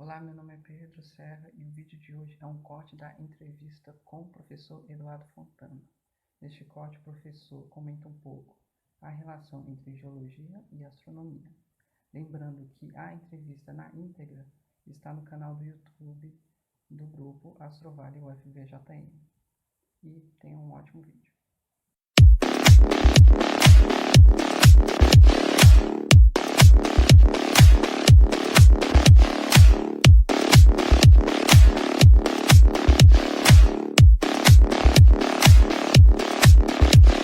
Olá, meu nome é Pedro Serra e o vídeo de hoje é um corte da entrevista com o professor Eduardo Fontana. Neste corte, o professor comenta um pouco a relação entre geologia e astronomia. Lembrando que a entrevista na íntegra está no canal do YouTube do grupo Astrovale UFVJM. E tenha um ótimo vídeo.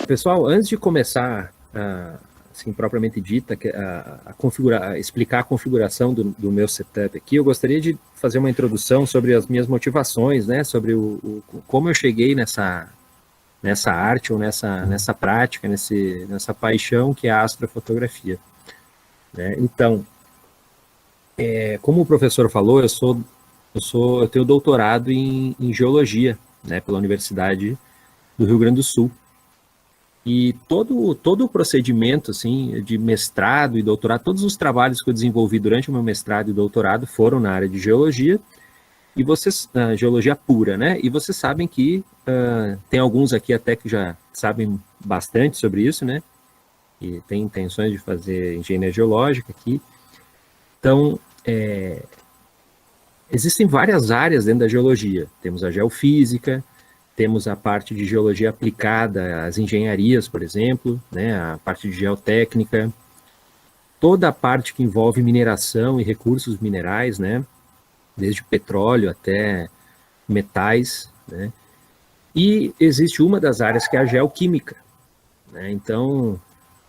Pessoal, antes de começar, assim, propriamente dita, explicar a configuração do meu setup aqui, eu gostaria de fazer uma introdução sobre as minhas motivações, né, sobre como eu cheguei nessa arte ou nessa prática, nessa paixão que é a astrofotografia. Né? Então, como o professor falou, eu tenho doutorado em geologia, né, pela Universidade do Rio Grande do Sul. E todo o procedimento assim, de mestrado e doutorado, todos os trabalhos que eu desenvolvi durante o meu mestrado e doutorado foram na área de geologia, e geologia pura, né? E vocês sabem que tem alguns aqui até que já sabem bastante sobre isso, né? E tem intenções de fazer engenharia geológica aqui. Então, existem várias áreas dentro da geologia. Temos a geofísica, temos a parte de geologia aplicada às engenharias, por exemplo, né, a parte de geotécnica, toda a parte que envolve mineração e recursos minerais, né, desde petróleo até metais, né, e existe uma das áreas que é a geoquímica. Né, então,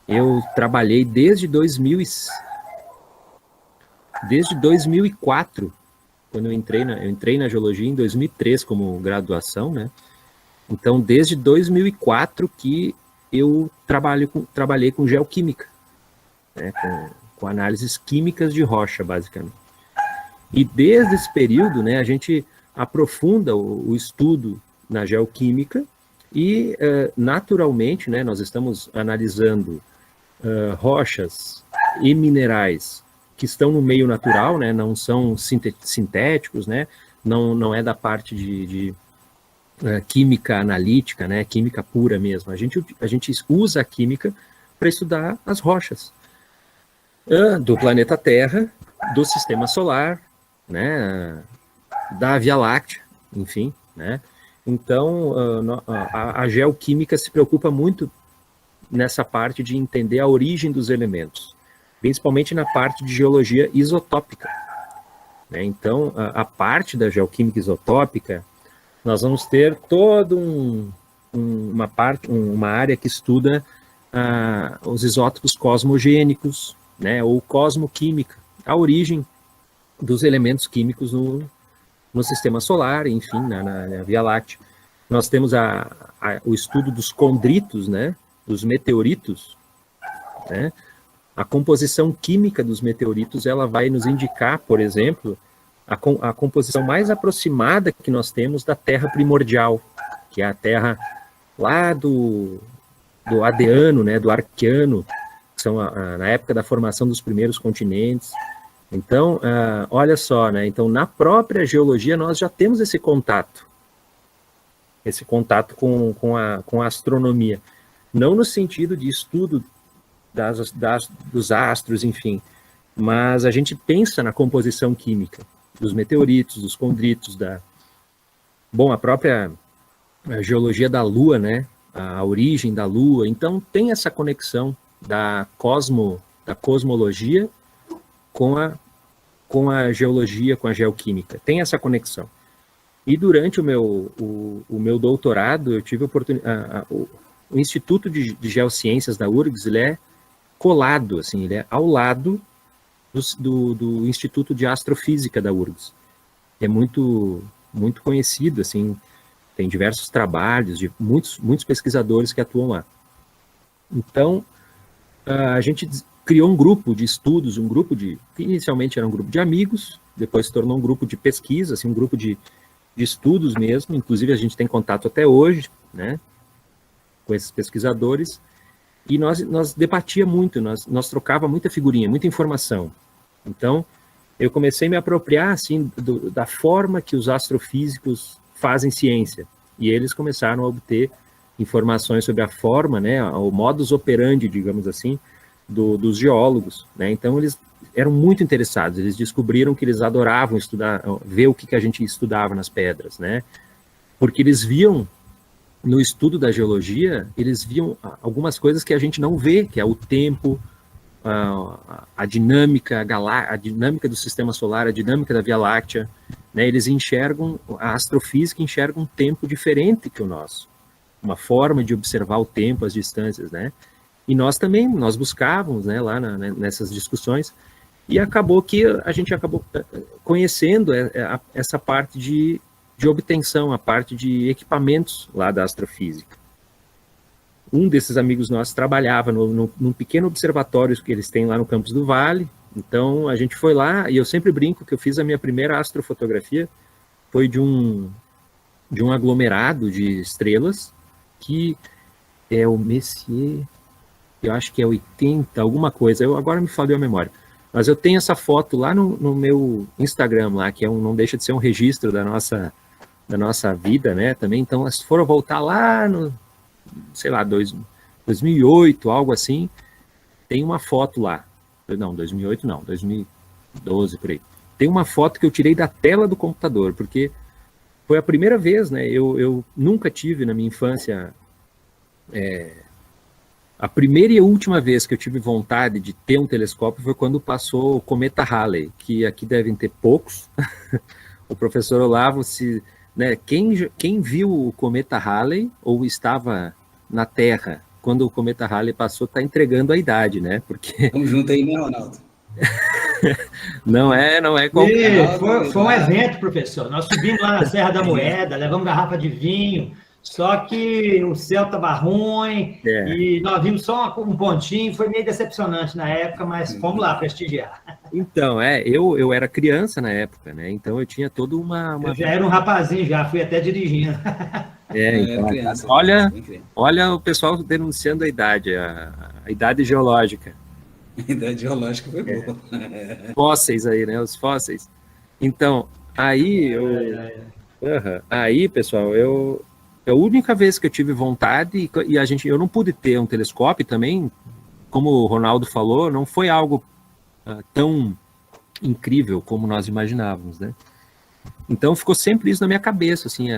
eu trabalhei desde 2004, quando eu entrei na geologia em 2003 como graduação, né. Então, desde 2004 que eu trabalhei com geoquímica, né, com análises químicas de rocha, basicamente. E desde esse período, né, a gente aprofunda o estudo na geoquímica e, naturalmente, né, nós estamos analisando rochas e minerais que estão no meio natural, né, não são sintéticos, né, não é da parte de química analítica, né, química pura mesmo. A gente usa a química para estudar as rochas do planeta Terra, do Sistema Solar, né, da Via Láctea, enfim, né. Então, a geoquímica se preocupa muito nessa parte de entender a origem dos elementos, principalmente na parte de geologia isotópica. Né. Então, a parte da geoquímica isotópica, nós vamos ter toda uma área que estuda os isótopos cosmogênicos, né, ou cosmoquímica, a origem dos elementos químicos no sistema solar, enfim, na Via Láctea. Nós temos o estudo dos condritos, né, dos meteoritos, né. A composição química dos meteoritos, ela vai nos indicar, por exemplo, a composição mais aproximada que nós temos da Terra primordial, que é a Terra lá do Adeano, né, do Arqueano, que são na época da formação dos primeiros continentes. Então, olha só, né, então na própria geologia nós já temos esse contato com a astronomia, não no sentido de estudo dos astros, enfim, mas a gente pensa na composição química dos meteoritos, dos condritos, a própria geologia da Lua, né, a origem da Lua. Então tem essa conexão da cosmologia com a geologia, com a geoquímica. Tem essa conexão. E durante o meu doutorado, eu tive a oportunidade. O Instituto de Geociências da URGS, ele é colado, assim, ele é ao lado do Instituto de Astrofísica da URGS. É muito conhecido, assim, tem diversos trabalhos de muitos pesquisadores que atuam lá. Então, a gente criou um grupo de estudos, que inicialmente era um grupo de amigos, depois se tornou um grupo de pesquisa, assim, um grupo de estudos mesmo, inclusive a gente tem contato até hoje, né, com esses pesquisadores, e nós debatia muito, nós trocava muita figurinha, muita informação. Então, eu comecei a me apropriar, assim, da forma que os astrofísicos fazem ciência. E eles começaram a obter informações sobre a forma, né, o modus operandi, digamos assim, dos geólogos, né? Então eles eram muito interessados, eles descobriram que eles adoravam estudar, ver o que a gente estudava nas pedras, né? Porque eles viam, no estudo da geologia, eles viam algumas coisas que a gente não vê, que é o tempo, a dinâmica, a dinâmica do sistema solar, a dinâmica da Via Láctea, né? Eles enxergam, a astrofísica enxerga um tempo diferente que o nosso, uma forma de observar o tempo, as distâncias, né? E nós também, nós buscávamos, né, lá nessas discussões, e acabou que a gente acabou conhecendo essa parte de obtenção, a parte de equipamentos lá da astrofísica. Um desses amigos nossos trabalhava num pequeno observatório que eles têm lá no campus do Vale, então a gente foi lá, e eu sempre brinco que eu fiz a minha primeira astrofotografia, foi de um aglomerado de estrelas, que é o Messier, eu acho que é 80, alguma coisa, agora me falhou a memória. Mas eu tenho essa foto lá no meu Instagram, lá, que não deixa de ser um registro da nossa vida, né, também. Então, se for voltar lá no, sei lá, 2008, algo assim, tem uma foto lá. Não, 2008 não, 2012, por aí. Tem uma foto que eu tirei da tela do computador, porque foi a primeira vez, né, eu nunca tive na minha infância... A primeira e última vez que eu tive vontade de ter um telescópio foi quando passou o cometa Halley, que aqui devem ter poucos. O professor Olavo, né, quem viu o cometa Halley ou estava na Terra quando o cometa Halley passou, está entregando a idade, né? Porque vamos junto aí, né, Ronaldo? não é qualquer... Foi um evento, professor. Nós subimos lá na Serra da Moeda, levamos garrafa de vinho, só que o céu estava ruim, e nós vimos só um pontinho, foi meio decepcionante na época, mas fomos lá prestigiar. Então, eu era criança na época, né? Então eu tinha toda uma... Eu já era um rapazinho, já fui até dirigindo. Então, criança, olha o pessoal denunciando a idade geológica. A idade geológica foi boa. Fósseis aí, né? Os fósseis. Então, aí aí, pessoal, a única vez que eu tive vontade, e eu não pude ter um telescópio também, como o Ronaldo falou, não foi algo tão incrível como nós imaginávamos, né? Então ficou sempre isso na minha cabeça, assim,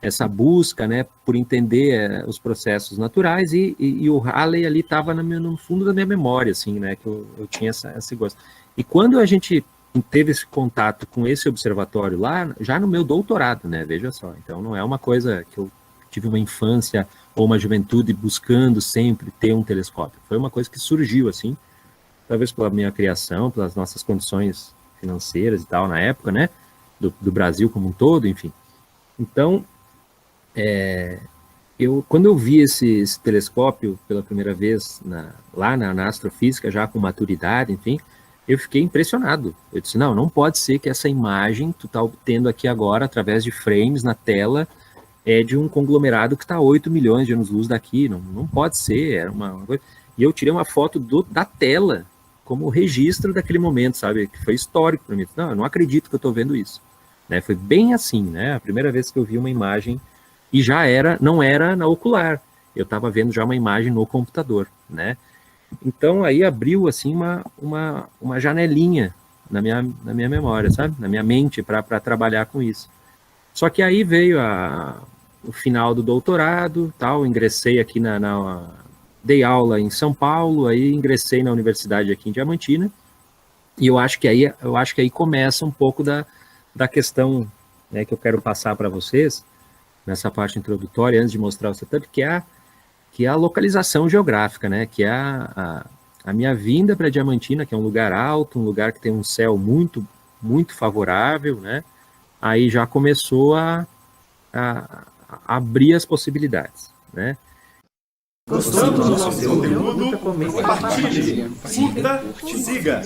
essa busca, né, por entender os processos naturais, e o Halley ali estava no fundo da minha memória, assim, né, que eu tinha esse gosto. E quando a gente teve esse contato com esse observatório lá, já no meu doutorado, né, veja só, então não é uma coisa que eu tive uma infância ou uma juventude buscando sempre ter um telescópio, foi uma coisa que surgiu, assim, talvez pela minha criação, pelas nossas condições financeiras e tal na época, né, do Brasil como um todo, enfim. Então, quando eu vi esse telescópio pela primeira vez lá na astrofísica, já com maturidade, enfim, eu fiquei impressionado. Eu disse, não pode ser que essa imagem tu tá obtendo aqui agora, através de frames na tela, é de um conglomerado que está a 8 milhões de anos-luz daqui, não pode ser, era uma coisa... E eu tirei uma foto da tela, como registro daquele momento, sabe, que foi histórico para mim. Não, eu não acredito que eu estou vendo isso. Né? Foi bem assim, né? A primeira vez que eu vi uma imagem, e não era na ocular, eu estava vendo já uma imagem no computador, né? Então aí abriu assim uma janelinha na minha memória, sabe? Na minha mente para trabalhar com isso. Só que aí veio o final do doutorado, tal, ingressei aqui dei aula em São Paulo, aí ingressei na universidade aqui em Diamantina, e eu acho que aí começa um pouco da questão, né, que eu quero passar para vocês, nessa parte introdutória, antes de mostrar o setup, que é a localização geográfica, né, que é a minha vinda para Diamantina, que é um lugar alto, um lugar que tem um céu muito, muito favorável, né, aí já começou a abrir as possibilidades, né. Gostando do nosso conteúdo? Compartilhe, curta, siga.